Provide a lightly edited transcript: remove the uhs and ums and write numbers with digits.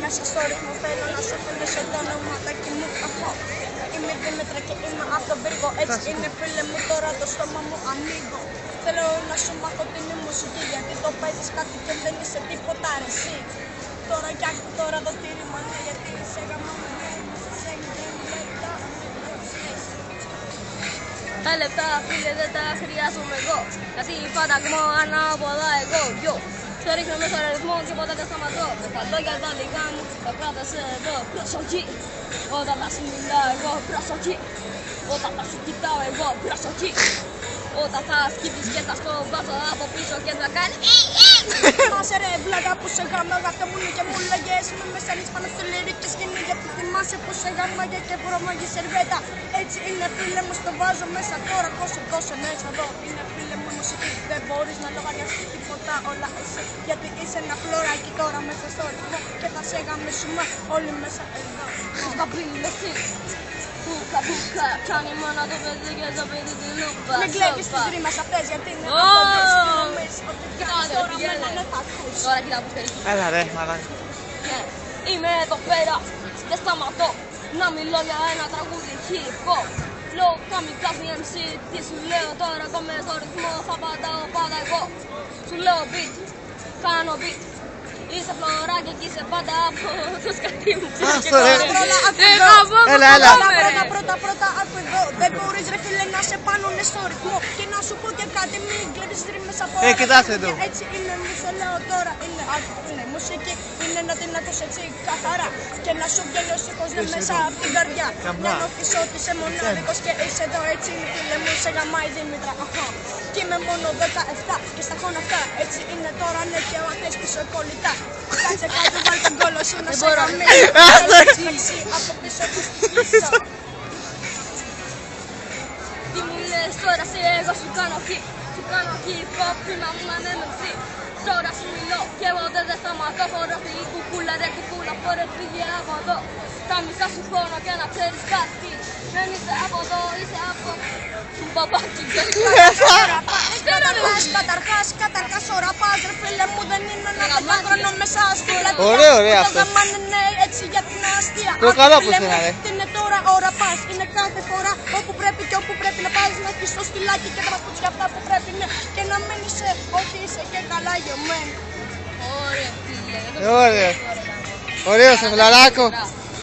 μέσα στο ρυθμό. Θέλω να σου φιλήσω τα ονοματάκι μου. Είμαι Δήμητρα και είμαι από τον πύργο. Έτσι είναι φίλε μου, τώρα το στόμα μου ανοίγω. Θέλω να σου μάθω την μουσική, γιατί το παίζεις κάτι και δεν είσαι τίποτα ρε εσύ. Τώρα κι άκου τώρα το τύρι μάνα, γιατί σε γαμάμε σε λεπτά. Τα λεπτά φίλε δεν τα χρειάζομαι εγώ, γιατί φανταγμό ανάποδα εγώ. Σε ρίχνω μέσα στο ρυθμό και ποτέ δεν σταματώ. Με τα λόγια τα δικά μου τα κράτησε εδώ. Προσοχή, όταν τα σου μιλάω εγώ. Προσοχή, όταν τα σου κοιτάω εγώ. Προσοχή, όταν θα σκύβεις και θα στο βάζω από πίσω και θα κάνει Θυμάσαι ρε βλάκα που σε γάμαγα και μου και μου λέγες με μεσανείς πάνω στη λυρική σκηνή. Γιατί θυμάσαι που σε γάμαγε και βρωμάγει σερβέτα. Έτσι είναι φίλε μου, στο βάζω μέσα τώρα. Κόσε μέσα εδώ. Είναι φίλε μου μουσική, δεν μπορείς να λογαριαστείς τίποτα όλα εσύ. Γιατί είσαι ένα φλωράκι τώρα μέσα στο ρυθμό και θα σε γαμίσουμε όλοι μέσα εδώ. θα πει εσύ. Μπούκα, μπούκα, κάνει μόνο το παιδί και το παιδί τη λούπα. Μην κλέβεις τις ρήμες αυτές γιατί είναι απόντες και νομίζεις ότι κάνεις τώρα με έναν θα ακούσεις. Τώρα κοίτα που φέρει. Έλα ρε, μαλάκα. Είμαι εδώ πέρα, δεν σταματώ να μιλώ για ένα τραγούδι hip-hop. Flow, kamikaze MC, τι σου λέω τώρα, εγώ μες στο ρυθμό θα πατάω πάντα εγώ. Σου λέω beat, κάνω beat. Είσαι φλωράκι και είσαι πάντα από το σκατί μου. Άστο ρε. Έλα. Πρώτα, άκου εδώ. Δεν μπορείς ρε φίλε να σε πάνουνε στο ρυθμό. Και να σου πω και κάτι, μην κλέβεις ρήμες από όλα. Κοιτάξτε εδώ. Έτσι είναι, μη σε λέω τώρα. Είναι μουσική, είναι να την ακούς έτσι καθαρά. Και να σου βγαίνει ο ήχος μέσα από την καρδιά. Να νιώθεις ότι είσαι μοναδικός και είσαι εδώ. Έτσι είναι φίλε μου, σε γαμάει Δήμητρα. Και είμαι μόνο 17 και στα χώνα αυτά. Έτσι είναι τώρα, ναι και ο ατές πίσω κολλητά. Κάτσε κάτω, βάλ' τον κόλλο σου να σε γαμίσει. Από πίσω του στη πίσω. Τι μου λες τώρα σε εγώ σου κάνω hip-hop, είμαι MC. Τώρα σου μιλώ και εγώ δεν σταματώ. Φορώ στη κουκούλα ρε κουκούλα, φορέ πήγε από εδώ. Τα μισά σου φώνω και να ξέρεις κάτι. Δεν είσαι από εδώ, είσαι από μπαμπάκι. Καταρχάς ο ραπάς ρε φίλε μου δεν είναι ένα πεντάχρονο μέσα στην πλατεία. Ωραία αυτό. Το γαμάνε ναι έτσι για την αστεία. Το καλό που είναι ρε. Τι είναι τώρα ο ραπάς, είναι κάθε φορά όπου πρέπει και όπου πρέπει να πας να έχεις το στυλάκι και τα παπούτσια αυτά που πρέπει ναι. Και να μην είσαι ότι είσαι και καλά γεωμένο. Ωραία φίλε. Ωραίο σε φιλαράκο.